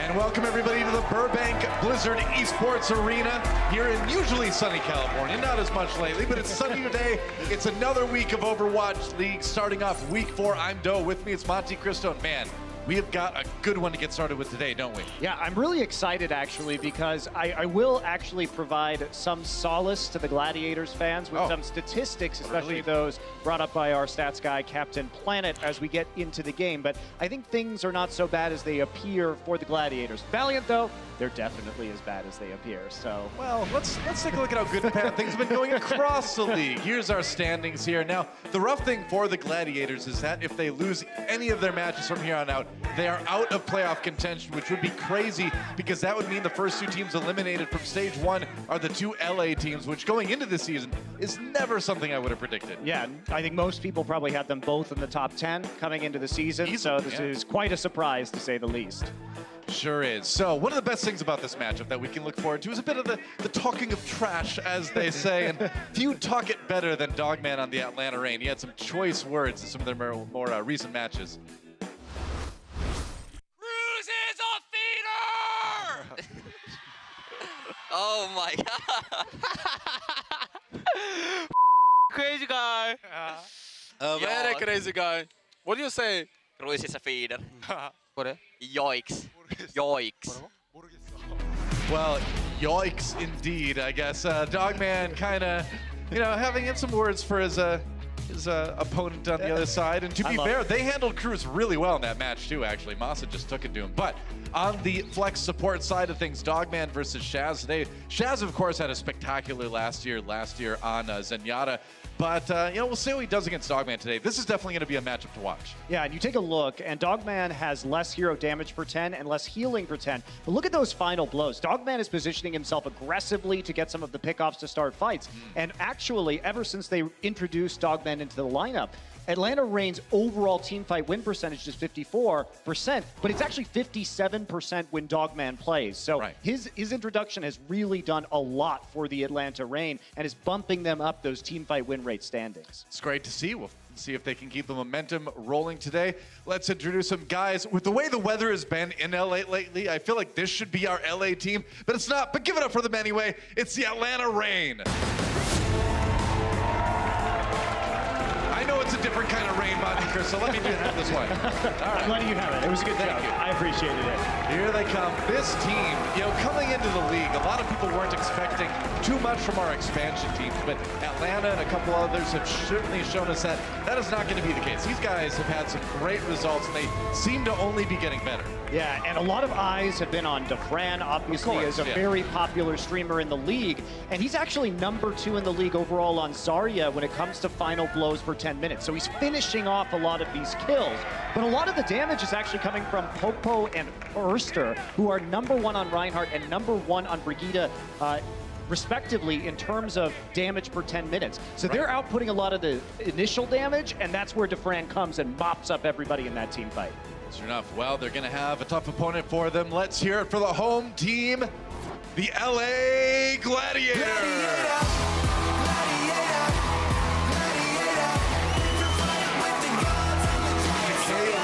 And welcome everybody to the Burbank Blizzard Esports Arena here in usually sunny California. Not as much lately, but it's sunny today. It's another week of Overwatch League starting off week 4. I'm Doe. With me, it's MonteCristo. And man, we have got a good one to get started with today, don't we? Yeah, I'm really excited actually because I will actually provide some solace to the Gladiators fans with some statistics, especially those brought up by our stats guy, Captain Planet, as we get into the game. But I think things are not so bad as they appear for the Gladiators. Valiant, though, they're definitely as bad as they appear, so. Well, let's take a look at how good and bad things have been going across the league. Here's our standings here. Now, the rough thing for the Gladiators is that if they lose any of their matches from here on out, they are out of playoff contention, which would be crazy because that would mean the first two teams eliminated from stage 1 are the two LA teams, which going into this season is never something I would have predicted. Yeah, I think most people probably had them both in the top 10 coming into the season, so this is quite a surprise to say the least. Sure is. So one of the best things about this matchup that we can look forward to is a bit of the talking of trash, as they say, and few talk it better than Dogman on the Atlanta Reign. He had some choice words in some of their more recent matches. Oh my god. Crazy guy. Very crazy guy. What do you say? Cruz is a feeder. Yoiks. Yoiks. Well, yoiks indeed, I guess. Dogman kind of, having some words for his opponent on the other side. And to be fair, they handled Cruz really well in that match too, actually. Massa just took it to him. But on the flex support side of things, Dogman versus Shaz today. Shaz, of course, had a spectacular last year on Zenyatta. But, we'll see how he does against Dogman today. This is definitely going to be a matchup to watch. Yeah, and you take a look, and Dogman has less hero damage per 10 and less healing per 10. But look at those final blows. Dogman is positioning himself aggressively to get some of the pickoffs to start fights. And actually, ever since they introduced Dogman into the lineup, Atlanta Reign's overall teamfight win percentage is 54%, but it's actually 57% when Dogman plays. So his introduction has really done a lot for the Atlanta Reign and is bumping them up those teamfight win rate standings. It's great to see. We'll see if they can keep the momentum rolling today. Let's introduce some guys. With the way the weather has been in LA lately, I feel like this should be our LA team, but it's not. But give it up for them anyway. It's the Atlanta Reign. I know it's a different kind of rain, MonteCristo. Let me do it this way. All right. I'm letting you have it. It was a good job. I appreciated it. Here they come. This team, coming into the league, a lot of people weren't expecting too much from our expansion teams, but Atlanta and a couple others have certainly shown us that that is not going to be the case. These guys have had some great results, and they seem to only be getting better. Yeah, and a lot of eyes have been on Defran, obviously, as a very popular streamer in the league. And he's actually #2 in the league overall on Zarya when it comes to final blows per 10 minutes. So he's finishing off a lot of these kills. But a lot of the damage is actually coming from Popo and Erster, who are #1 on Reinhardt and #1 on Brigitte, respectively, in terms of damage per 10 minutes. So they're outputting a lot of the initial damage, and that's where Defran comes and mops up everybody in that team fight. Sure enough. Well, they're going to have a tough opponent for them. Let's hear it for the home team, the LA Gladiators.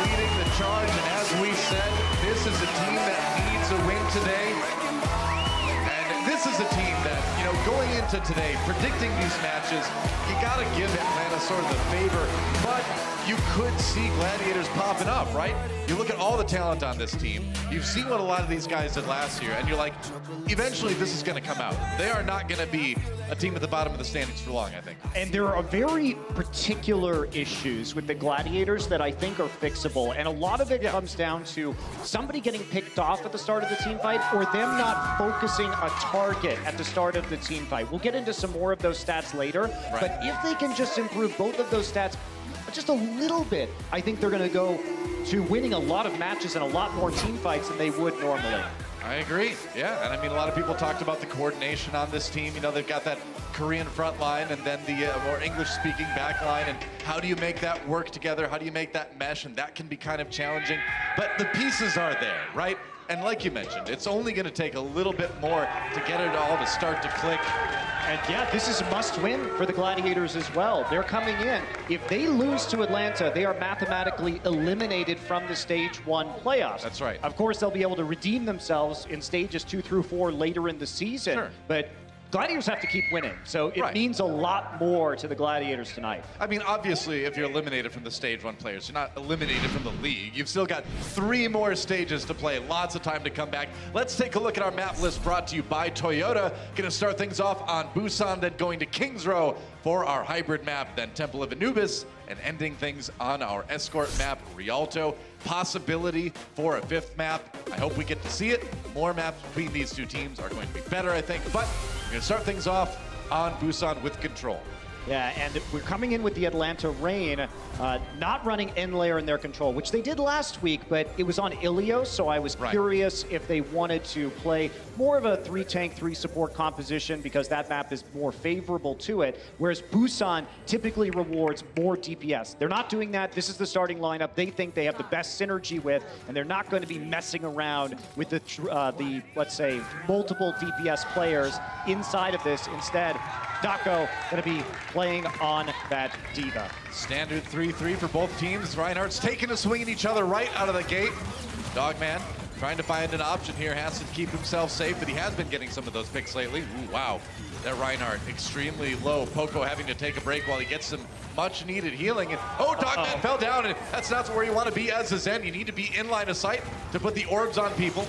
Leading the charge, and as we said, this is a team that needs a win today. And this is a team that, going into today, predicting these matches, you got to give Atlanta sort of the favor, but you could see Gladiators popping up, right? You look at all the talent on this team. You've seen what a lot of these guys did last year, and you're like, eventually this is going to come out. They are not going to be a team at the bottom of the standings for long, I think. And there are very particular issues with the Gladiators that I think are fixable, and a lot of it comes down to somebody getting picked off at the start of the team fight or them not focusing a target at the start of the team fight. We'll get into some more of those stats later, but if they can just improve both of those stats just a little bit, I think they're going to go to winning a lot of matches and a lot more team fights than they would normally. I agree, yeah. And I mean, a lot of people talked about the coordination on this team. They've got that Korean front line and then the more English-speaking back line. And how do you make that work together? How do you make that mesh? And that can be kind of challenging. But the pieces are there, right? And like you mentioned, it's only going to take a little bit more to get it all to start to click. And yeah, this is a must-win for the Gladiators as well. They're coming in. If they lose to Atlanta, they are mathematically eliminated from the Stage 1 playoffs. That's right. Of course, they'll be able to redeem themselves in stages 2 through 4 later in the season. Sure. But Gladiators have to keep winning, so it means a lot more to the Gladiators tonight. I mean, obviously, if you're eliminated from the Stage 1 players, you're not eliminated from the league. You've still got 3 more stages to play, lots of time to come back. Let's take a look at our map list brought to you by Toyota. Gonna start things off on Busan, then going to Kings Row for our hybrid map, then Temple of Anubis, and ending things on our escort map, Rialto. Possibility for a 5th map. I hope we get to see it. More maps between these 2 teams are going to be better, I think, but we're going to start things off on Busan with Control. Yeah, and we're coming in with the Atlanta Reign, not running end layer in their control, which they did last week, but it was on Achilios, so I was curious if they wanted to play more of a 3-tank, 3-support composition because that map is more favorable to it, whereas Busan typically rewards more DPS. They're not doing that. This is the starting lineup they think they have the best synergy with, and they're not going to be messing around with the let's say, multiple DPS players inside of this. Instead, Daco going to be playing on that Diva. Standard 3-3 for both teams. Reinhardt's taking a swing at each other right out of the gate. Dogman trying to find an option here, has to keep himself safe, but he has been getting some of those picks lately. Ooh, wow, that Reinhardt extremely low. Poco having to take a break while he gets some much needed healing. And oh, Dogman fell down, and that's not where you want to be as a Zen. You need to be in line of sight to put the orbs on people.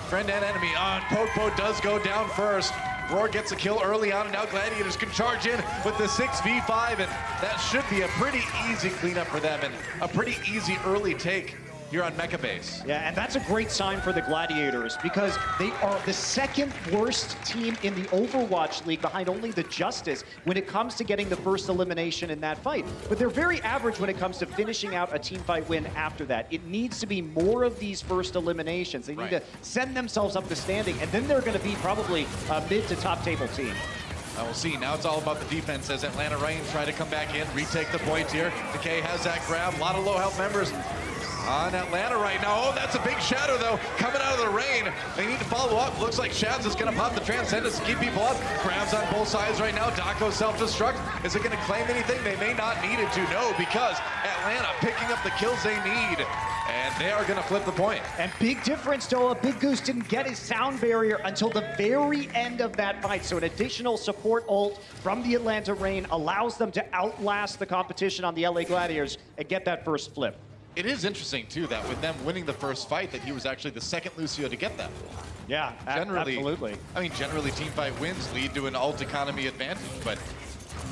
Friend and enemy on. Poco does go down first. Roar gets a kill early on, and now Gladiators can charge in with the 6v5, and that should be a pretty easy cleanup for them and a pretty easy early take here on Mecha Base. Yeah, and that's a great sign for the Gladiators because they are the 2nd worst team in the Overwatch League behind only the Justice when it comes to getting the first elimination in that fight. But they're very average when it comes to finishing out a team fight win after that. It needs to be more of these first eliminations. They need to send themselves up the standing, and then they're going to be probably a mid to top table team. We'll see. Now it's all about the defense as Atlanta Reign try to come back in, retake the point here. Decay has that grab. A lot of low health members on Atlanta right now. Oh, that's a big shadow, though, coming out of the rain. They need to follow up. Looks like Shabs is going to pop the Transcendence to keep people up. Grabs on both sides right now. Daco self-destruct. Is it going to claim anything? They may not need it to, no, because Atlanta picking up the kills they need. And they are going to flip the point. And big difference, though. Big Goose didn't get his sound barrier until the very end of that fight. So an additional support ult from the Atlanta Reign allows them to outlast the competition on the LA Gladiators and get that first flip. It is interesting, too, that with them winning the first fight, that he was actually the 2nd Lucio to get that. Yeah, absolutely. I mean, generally, team fight wins lead to an ult economy advantage, but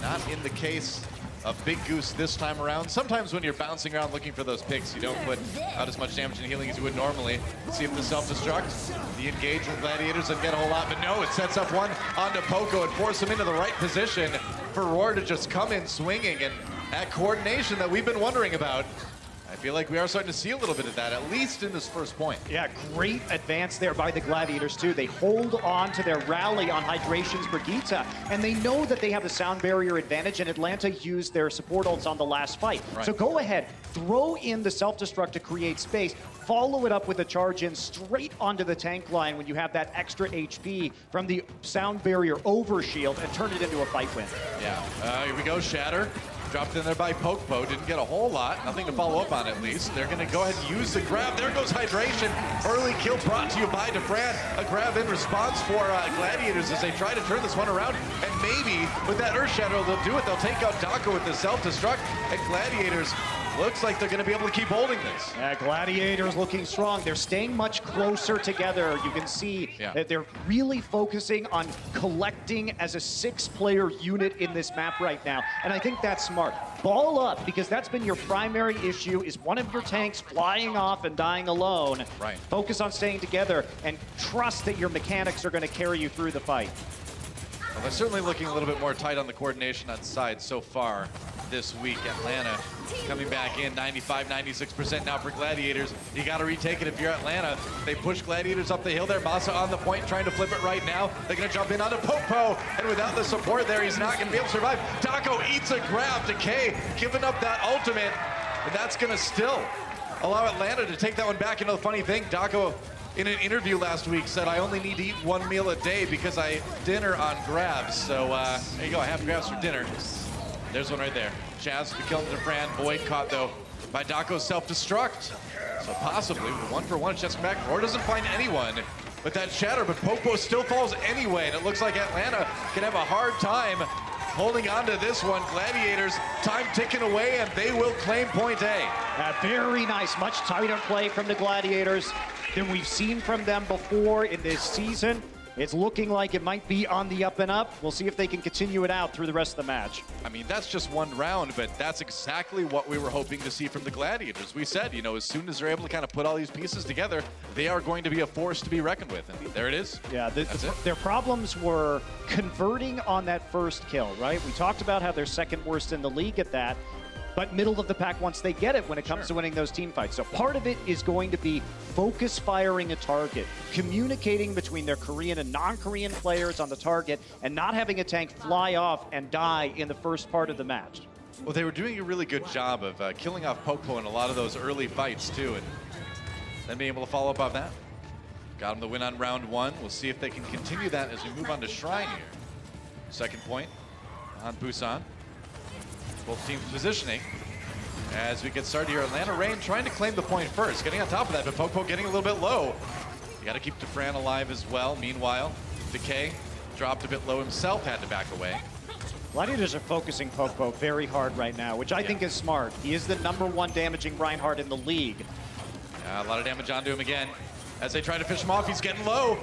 not in the case of Big Goose this time around. Sometimes when you're bouncing around looking for those picks, you don't put out as much damage and healing as you would normally. Let's see if the self-destruct, the engage with Gladiators and get a whole lot, but no, it sets up one onto Poco and force him into the right position for Roar to just come in swinging, and that coordination that we've been wondering about. I feel like we are starting to see a little bit of that, at least in this first point. Yeah, great advance there by the Gladiators, too. They hold on to their rally on Hydration's Brigitte, and they know that they have the sound barrier advantage, and Atlanta used their support ults on the last fight. So go ahead, throw in the self-destruct to create space, follow it up with a charge in straight onto the tank line when you have that extra HP from the sound barrier overshield and turn it into a fight win. Yeah, here we go, Shatter. Dropped in there by Pokepo, didn't get a whole lot, nothing to follow up on at least. They're gonna go ahead and use the grab. There goes Hydration. Early kill brought to you by DeFran. A grab in response for Gladiators as they try to turn this one around. And maybe with that Earth Shadow, they'll do it. They'll take out Daco with the self-destruct. And Gladiators looks like they're gonna be able to keep holding this. Yeah, Gladiators looking strong. They're staying much closer together. You can see that they're really focusing on collecting as a 6-player unit in this map right now. And I think that's smart. Ball up, because that's been your primary issue, is one of your tanks flying off and dying alone. Focus on staying together and trust that your mechanics are gonna carry you through the fight. Well, they're certainly looking a little bit more tight on the coordination on side so far this week. Atlanta coming back in 95, 96% now for Gladiators. You got to retake it if you're Atlanta. They push Gladiators up the hill there. Massa on the point trying to flip it right now. They're going to jump in onto Popo, and without the support there, he's not going to be able to survive. Daco eats a grab. Decay giving up that ultimate, and that's going to still allow Atlanta to take that one back. You know, the funny thing, Daco in an interview last week said I only need to eat 1 meal a day because I dinner on grabs. So there you go, I have grabs for dinner. There's one right there. Chaz to kill Fran. Boyd caught though by Daco's self-destruct. So possibly with a 1-for-1, just back. Roar doesn't find anyone with that shatter, but Popo still falls anyway. And it looks like Atlanta can have a hard time holding on to this one. Gladiators, time ticking away, and they will claim point A. Very nice, much tighter play from the Gladiators than we've seen from them before in this season. It's looking like it might be on the up and up. We'll see if they can continue it out through the rest of the match. I mean, that's just one round, but that's exactly what we were hoping to see from the Gladiators. We said, you know, as soon as they're able to kind of put all these pieces together, they are going to be a force to be reckoned with. And there it is. Yeah, their problems were converting on that first kill, right? We talked about how they're second worst in the league at that, but middle of the pack once they get it when it comes to winning those team fights. So part of it is going to be focus firing a target, communicating between their Korean and non-Korean players on the target, and not having a tank fly off and die in the first part of the match. Well, they were doing a really good job of killing off Popo in a lot of those early fights too, and then being able to follow up on that. Got them the win on round 1. We'll see if they can continue that as we move on to Shrine here. Second point on Busan. Both teams positioning as we get started here. Atlanta Reign trying to claim the point first, getting on top of that, but Popo getting a little bit low. You got to keep Defran alive as well. Meanwhile, Decay dropped a bit low himself, had to back away. Gladiators are focusing Popo very hard right now, which I think is smart. He is the #1 damaging Reinhardt in the league. A lot of damage onto him again. As they try to fish him off, he's getting low.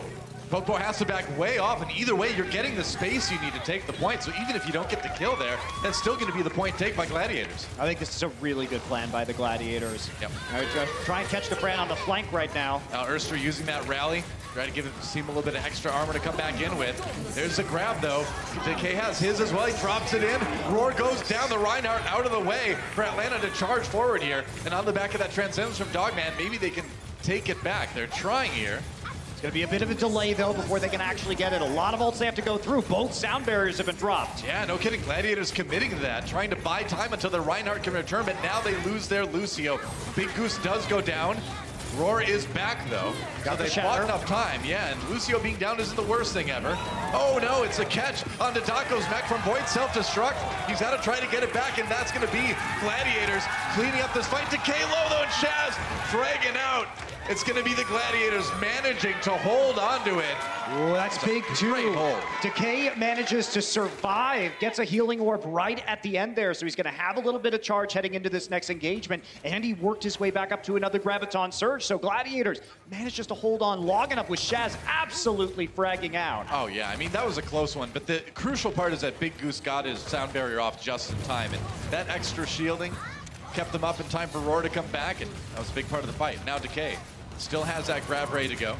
Popo has to back way off, and either way, you're getting the space you need to take the point. So even if you don't get the kill there, that's still going to be the point take by Gladiators. I think this is a really good plan by the Gladiators. Yep. Try and catch the Bren on the flank right now. Now Erster using that rally, try to give the team a little bit of extra armor to come back in with. There's a grab though. Decay has his as well. He drops it in. Roar goes down. The Reinhardt out of the way for Atlanta to charge forward here. And on the back of that transcendence from Dogman, maybe they can take it back. They're trying here. Going to be a bit of a delay, though, before they can actually get it. A lot of ults they have to go through. Both sound barriers have been dropped. Yeah, no kidding. Gladiators committing to that, trying to buy time until the Reinhardt can return, but now they lose their Lucio. Big Goose does go down. Roar is back, though. So they bought enough time, yeah, and Lucio being down isn't the worst thing ever. Oh, no, it's a catch onto Daco's back from Boyd, self-destruct. He's got to try to get it back, and that's going to be Gladiators cleaning up this fight. Decay low, though, and Shaz dragging out. It's going to be the Gladiators managing to hold on to it. Ooh, that's big, too. Decay manages to survive, gets a healing orb right at the end there, so he's going to have a little bit of charge heading into this next engagement, and he worked his way back up to another Graviton Surge, so Gladiators manages to hold on long enough with Shaz absolutely fragging out. Oh, yeah, I mean, that was a close one, but the crucial part is that Big Goose got his sound barrier off just in time, and that extra shielding kept them up in time for Roar to come back, and that was a big part of the fight. Now Decay still has that grab ready to go.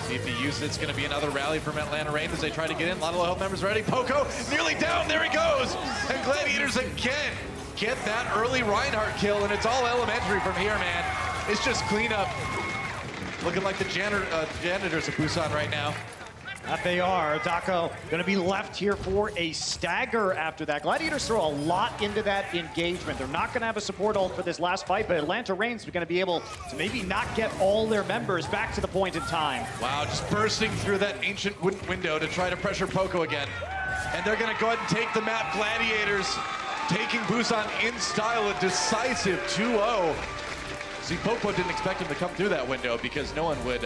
See if he uses it. It's going to be another rally from Atlanta Reign as they try to get in. A lot of health members ready. Poco nearly down. There he goes. And Gladiators again get that early Reinhardt kill, and it's all elementary from here, man. It's just cleanup. Looking like the janitors of Busan right now. That they are. Daco going to be left here for a stagger after that. Gladiators throw a lot into that engagement. They're not going to have a support ult for this last fight, but Atlanta Reign's going to be able to maybe not get all their members back to the point in time. Wow, just bursting through that ancient wooden window to try to pressure Poco again. And they're going to go ahead and take the map. Gladiators taking Busan in style, a decisive 2-0. See, Popo didn't expect him to come through that window because no one would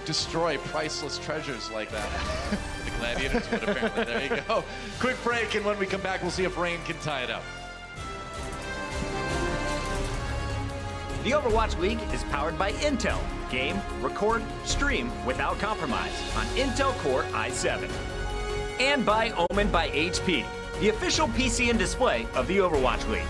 destroy priceless treasures like that. The Gladiators would apparently. There you go. Quick break, and when we come back, we'll see if Reign can tie it up. The Overwatch League is powered by Intel. Game, record, stream without compromise on Intel Core i7. And by Omen by HP, the official PC and display of the Overwatch League.